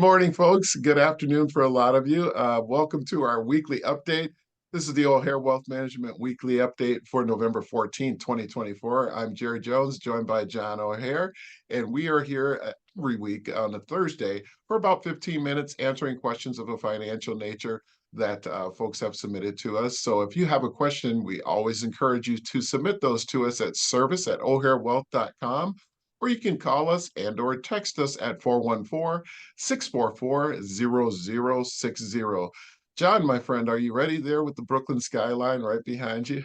morning, folks. Good afternoon for a lot of you. Welcome to our weekly update. This is the O'Hare Wealth Management Weekly Update for November 14th, 2024. I'm Jerry Jones, joined by John O'Hare, and we are here every week on a Thursday for about 15 minutes answering questions of a financial nature that folks have submitted to us. So if you have a question, we always encourage you to submit those to us at service@oharewealth.com, or you can call us and or text us at 414-644-0060. John, my friend, are you ready there with the Brooklyn skyline right behind you?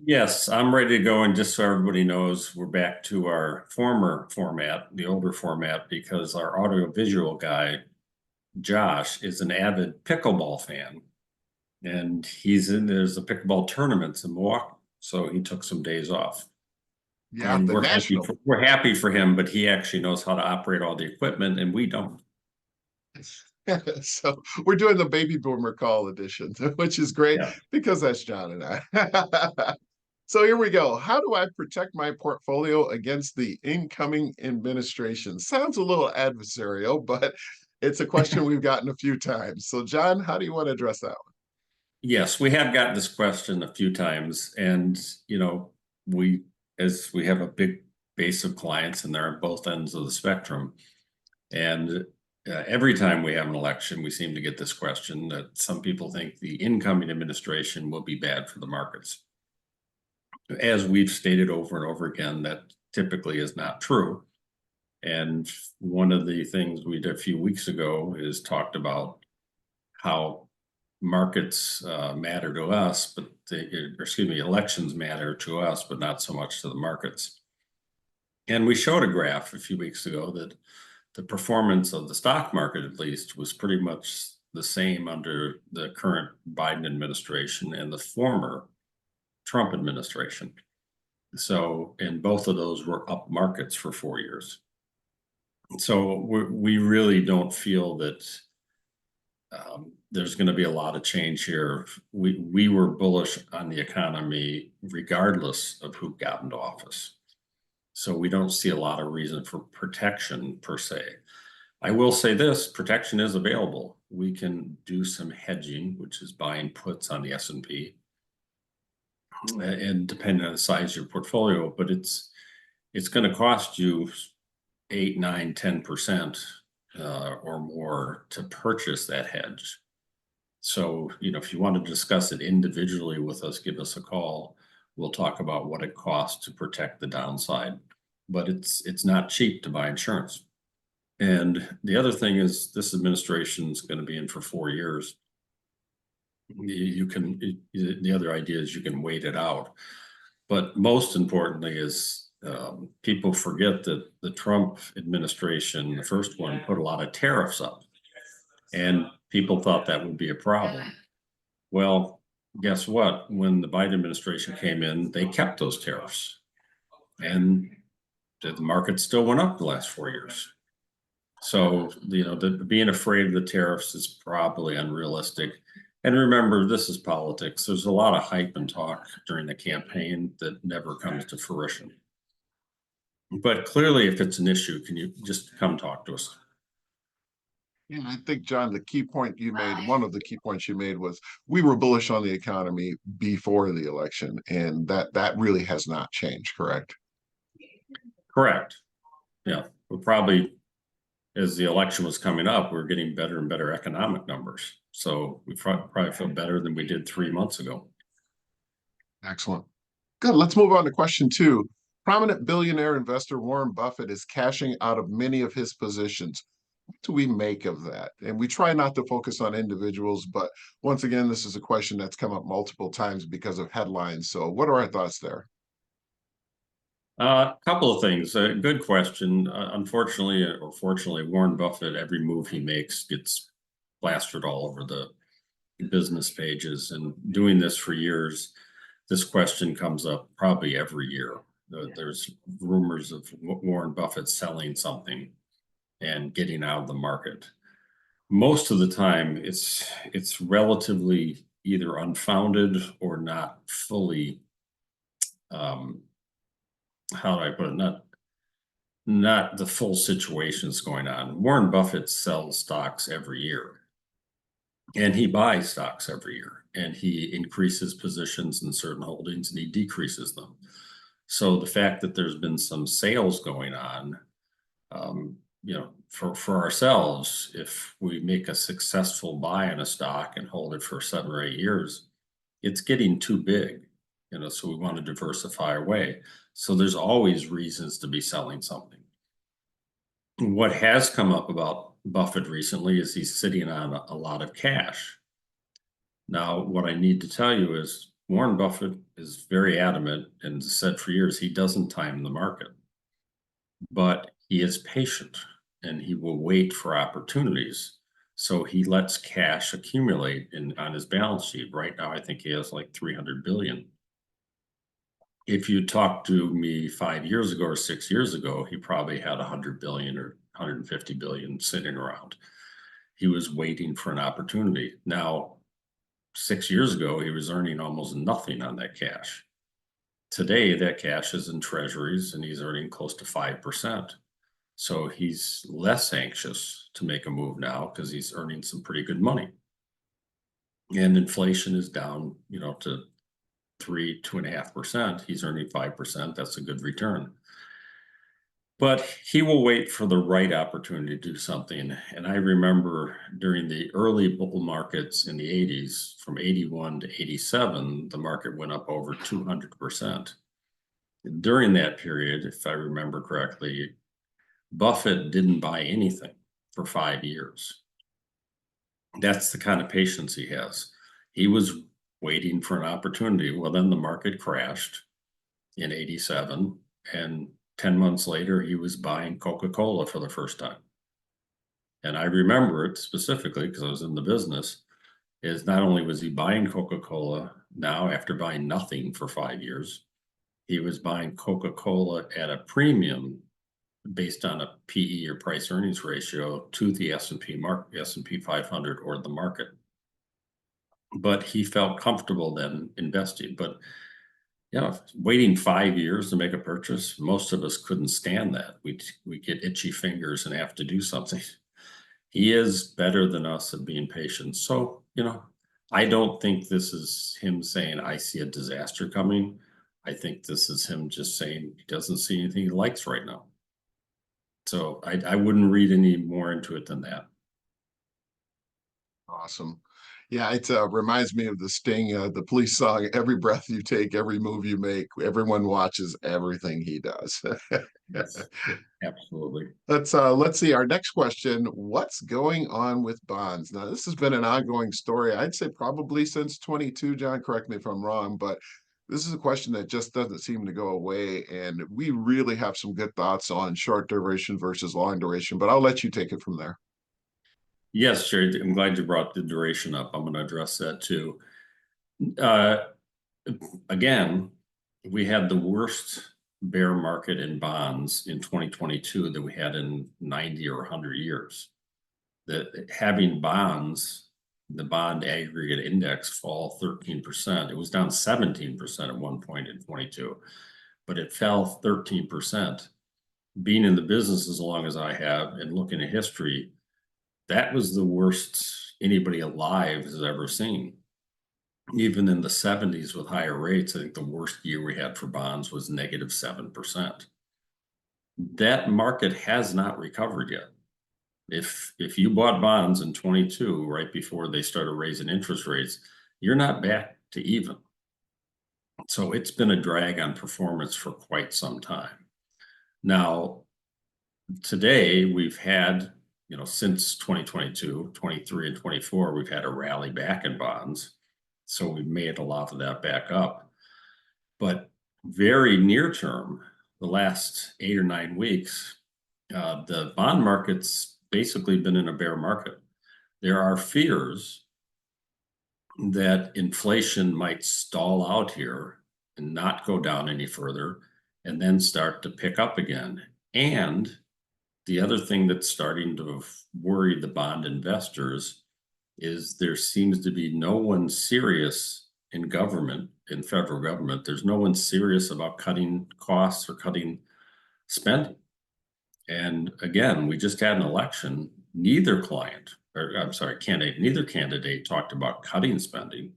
Yes, I'm ready to go. And just so everybody knows, we're back to our former format, the older format, because our audiovisual guy, Josh, is an avid pickleball fan. And there's the pickleball tournaments in Milwaukee. So he took some days off. Yeah, And the national. we're happy for him, but he actually knows how to operate all the equipment, and we don't. So we're doing the baby boomer call edition, which is great because that's John and I. So here we go. How do I protect my portfolio against the incoming administration? Sounds a little adversarial, but it's a question we've gotten a few times. So John, how do you want to address that one? Yes, we have gotten this question a few times, and as we have a big base of clients, and they're on both ends of the spectrum, and every time we have an election, we seem to get this question that some people think the incoming administration will be bad for the markets. As we've stated over and over again, that typically is not true. And one of the things we did a few weeks ago is talked about how markets matter to us, but elections matter to us, but not so much to the markets. And we showed a graph a few weeks ago that the performance of the stock market, at least, was pretty much the same under the current Biden administration and the former Trump administration. So, and both of those were up markets for 4 years. So we really don't feel that there's going to be a lot of change here. We were bullish on the economy regardless of who got into office. So we don't see a lot of reason for protection per se. I will say this, protection is available. We can do some hedging, which is buying puts on the S&P, and depending on the size of your portfolio, but it's going to cost you 8, 9, 10% or more to purchase that hedge. So, if you want to discuss it individually with us, give us a call. We'll talk about what it costs to protect the downside, but it's not cheap to buy insurance. And the other thing is, this administration is going to be in for 4 years. The other idea is you can wait it out. But most importantly is people forget that the Trump administration, the first one, put a lot of tariffs up. And people thought that would be a problem. Well, guess what? When the Biden administration came in, they kept those tariffs. And the market still went up the last 4 years. So, being afraid of the tariffs is probably unrealistic. And remember, this is politics. There's a lot of hype and talk during the campaign that never comes to fruition. But clearly, if it's an issue, can you just come talk to us? Yeah, I think, John, the key point you made, one of the key points you made was we were bullish on the economy before the election, and that really has not changed, correct? Correct. Yeah, we're probably, as the election was coming up, we're getting better and better economic numbers. So we probably feel better than we did 3 months ago. Excellent. Good. Let's move on to question 2. Prominent billionaire investor Warren Buffett is cashing out of many of his positions. What do we make of that? And we try not to focus on individuals, but once again, this is a question that's come up multiple times because of headlines. So what are our thoughts there? A couple of things. Good question. Unfortunately, or fortunately, Warren Buffett, every move he makes gets plastered all over the business pages. And doing this for years, this question comes up probably every year. There's rumors of Warren Buffett selling something and getting out of the market. Most of the time, it's relatively either unfounded or not fully. How do I put it? not the full situations going on. Warren Buffett sells stocks every year, and he buys stocks every year, and he increases positions in certain holdings and he decreases them. So the fact that there's been some sales going on, for ourselves, if we make a successful buy in a stock and hold it for 7 or 8 years, it's getting too big, so we want to diversify away. So there's always reasons to be selling something. What has come up about Buffett recently is he's sitting on a lot of cash. Now, what I need to tell you is Warren Buffett is very adamant and said for years he doesn't time the market, but he is patient and he will wait for opportunities. So he lets cash accumulate on his balance sheet. Right now, I think he has like 300 billion. If you talked to me 5 years ago or 6 years ago, he probably had 100 billion or 150 billion sitting around. He was waiting for an opportunity. Now, 6 years ago, he was earning almost nothing on that cash. Today, that cash is in treasuries and he's earning close to 5%. So he's less anxious to make a move now because he's earning some pretty good money. And inflation is down, to 2.5%. He's earning 5%. That's a good return. But he will wait for the right opportunity to do something. And I remember during the early bull markets in the 80s, from 81 to 87, the market went up over 200%. During that period, if I remember correctly, Buffett didn't buy anything for 5 years. That's the kind of patience he has. He was waiting for an opportunity. Well, then the market crashed in 87, and 10 months later, he was buying Coca-Cola for the first time. And I remember it specifically because I was in the business, is not only was he buying Coca-Cola now after buying nothing for 5 years, he was buying Coca-Cola at a premium based on a PE or price earnings ratio to the S&P 500 or the market. But he felt comfortable then investing. But waiting 5 years to make a purchase, most of us couldn't stand that. We get itchy fingers and have to do something. He is better than us at being patient. So, I don't think this is him saying, I see a disaster coming. I think this is him just saying he doesn't see anything he likes right now. So I wouldn't read any more into it than that. Awesome. Yeah, it reminds me of the Sting, the Police song, "Every breath you take, every move you make, everyone watches everything he does." Yes, absolutely. Let's see. Our next question: what's going on with bonds? Now, this has been an ongoing story. I'd say probably since 22. John, correct me if I'm wrong, but this is a question that just doesn't seem to go away. And we really have some good thoughts on short duration versus long duration, but I'll let you take it from there. Yes, Sherry, I'm glad you brought the duration up. I'm going to address that too. Uh, Again, we had the worst bear market in bonds in 2022 that we had in 90 or 100 years. That having bonds, the bond aggregate index fall 13%. It was down 17% at one point in 22, but it fell 13%. Being in the business as long as I have and looking at history, that was the worst anybody alive has ever seen. Even in the 70s with higher rates, I think the worst year we had for bonds was negative 7%. That market has not recovered yet. If you bought bonds in 22, right before they started raising interest rates, you're not back to even. So it's been a drag on performance for quite some time. Now, today we've had, since 2022, 23 and 24, we've had a rally back in bonds. So we've made a lot of that back up. But very near term, the last 8 or 9 weeks, the bond market's basically been in a bear market. There are fears that inflation might stall out here and not go down any further and then start to pick up again. And the other thing that's starting to worry the bond investors is there seems to be no one serious in government, in federal government. There's no one serious about cutting costs or cutting spending. And again, we just had an election. Neither candidate talked about cutting spending.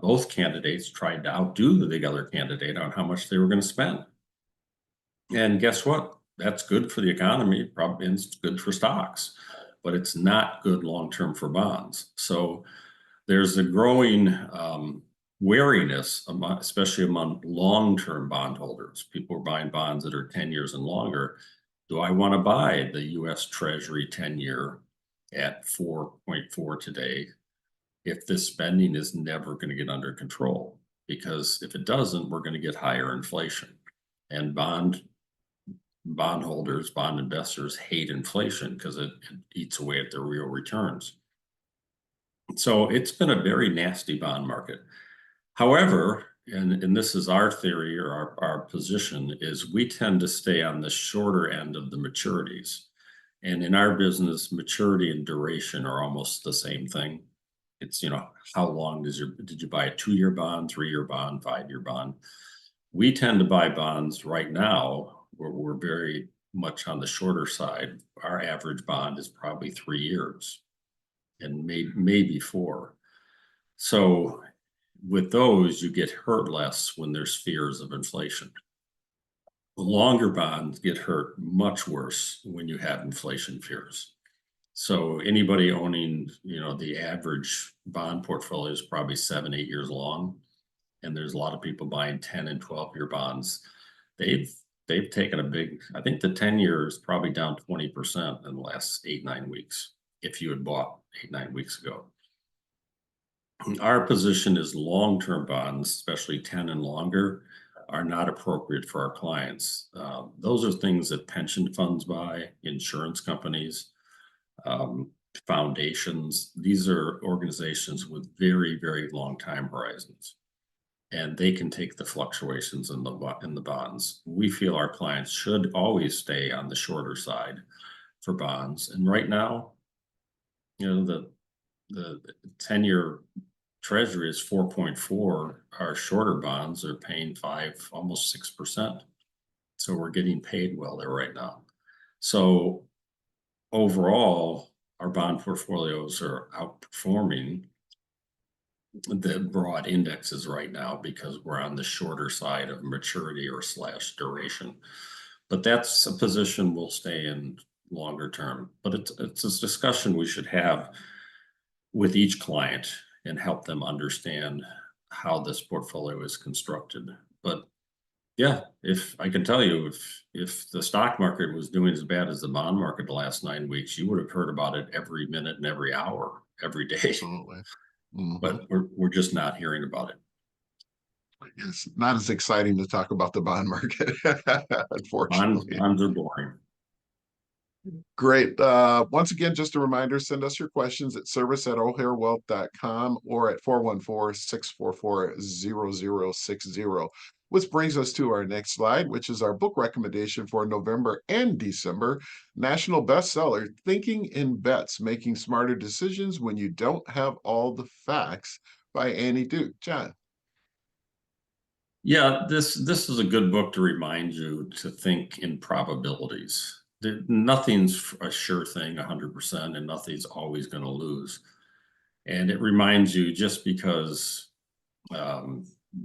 Both candidates tried to outdo the other candidate on how much they were going to spend. And guess what? That's good for the economy, probably, and it's good for stocks, but it's not good long-term for bonds. So there's a growing wariness, especially among long-term bondholders. People are buying bonds that are 10 years and longer. Do I want to buy the US Treasury 10-year at 4.4 today if this spending is never going to get under control? Because if it doesn't, we're going to get higher inflation. And bondholders, bond investors hate inflation because it eats away at their real returns. So it's been a very nasty bond market. However, and this is our theory or our position, is we tend to stay on the shorter end of the maturities. And in our business, maturity and duration are almost the same thing. It's, how long did you buy a 2-year bond, 3-year bond, 5-year bond? We tend to buy bonds right now. We're very much on the shorter side. Our average bond is probably 3 years and maybe 4. So with those, you get hurt less when there's fears of inflation. Longer bonds get hurt much worse when you have inflation fears. So anybody owning, the average bond portfolio is probably 7, 8 years long. And there's a lot of people buying 10 and 12-year bonds. They've taken a big, I think the 10-year is probably down 20% in the last 8, 9 weeks, if you had bought 8, 9 weeks ago. Our position is long-term bonds, especially 10 and longer, are not appropriate for our clients. Those are things that pension funds buy, insurance companies, foundations. These are organizations with very, very long time horizons, and they can take the fluctuations in the bonds. We feel our clients should always stay on the shorter side for bonds. And right now, the 10-year Treasury is 4.4. Our shorter bonds are paying 5, almost 6%. So we're getting paid well there right now. So overall, our bond portfolios are outperforming the broad indexes right now because we're on the shorter side of maturity or / duration. But that's a position we'll stay in longer term. But it's a discussion we should have with each client and help them understand how this portfolio is constructed. But yeah, if I can tell you, if the stock market was doing as bad as the bond market the last 9 weeks, you would have heard about it every minute and every hour, every day. Absolutely. But we're just not hearing about it. It's not as exciting to talk about the bond market, unfortunately. Bonds are boring. Great. Once again, just a reminder, send us your questions at service@ohairwealth.com or at 414-644-0060. Which brings us to our next slide, which is our book recommendation for November and December. National bestseller, Thinking in Bets, Making Smarter Decisions When You Don't Have All the Facts by Annie Duke. John. Yeah, this is a good book to remind you to think in probabilities. Nothing's a sure thing 100%, and nothing's always going to lose. And it reminds you, just because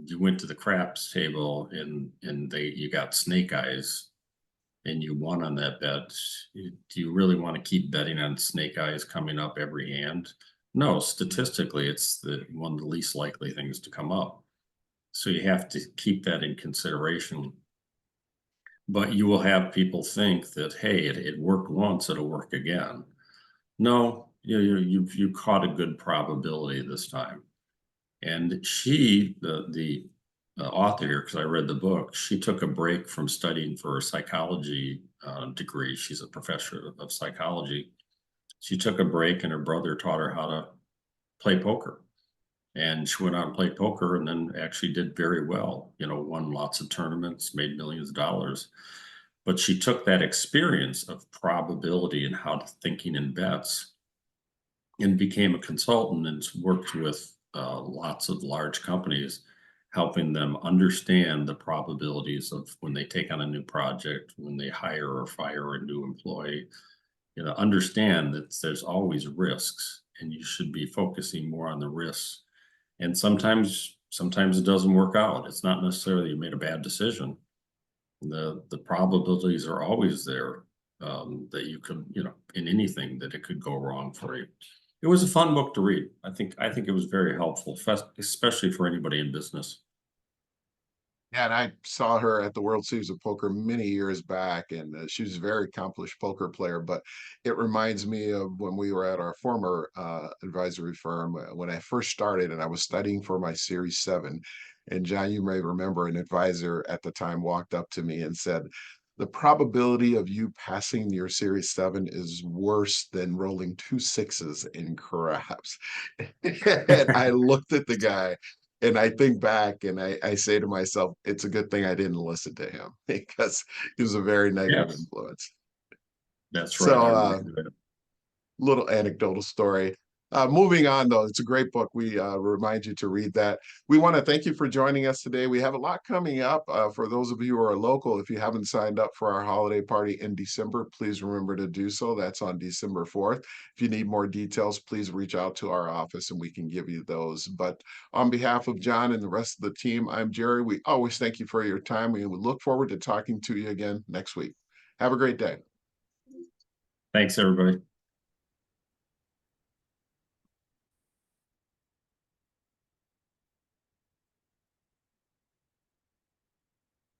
you went to the craps table and you got snake eyes and you won on that bet, do you really want to keep betting on snake eyes coming up every hand? No, statistically, it's one of the least likely things to come up. So you have to keep that in consideration. But you will have people think that, hey, it worked once, it'll work again. No, you caught a good probability this time. And she, the author here, because I read the book, she took a break from studying for a psychology degree. She's a professor of psychology. She took a break, and her brother taught her how to play poker. And she went out and played poker and then actually did very well, won lots of tournaments, made millions of dollars. But she took that experience of probability and how to thinking in bets and became a consultant and worked with lots of large companies helping them understand the probabilities of when they take on a new project, when they hire or fire a new employee, understand that there's always risks and you should be focusing more on the risks. And sometimes it doesn't work out. It's not necessarily you made a bad decision. The probabilities are always there, that you could, in anything that it could go wrong for you. It was a fun book to read. I think it was very helpful, especially for anybody in business. Yeah, and I saw her at the World Series of Poker many years back, and she was a very accomplished poker player. But it reminds me of when we were at our former advisory firm when I first started, and I was studying for my Series 7. And John, you may remember an advisor at the time walked up to me and said, "The probability of you passing your Series 7 is worse than rolling two sixes in craps." And I looked at the guy and I think back and I say to myself, it's a good thing I didn't listen to him because he was a very negative Yes, influence. that's right. So, I remember that. little anecdotal story. Moving on, though, it's a great book. We remind you to read that. We want to thank you for joining us today. We have a lot coming up. For those of you who are local, if you haven't signed up for our holiday party in December, please remember to do so. That's on December 4th. If you need more details, please reach out to our office and we can give you those. But on behalf of John and the rest of the team, I'm Jerry. We always thank you for your time. We look forward to talking to you again next week. Have a great day. Thanks, everybody.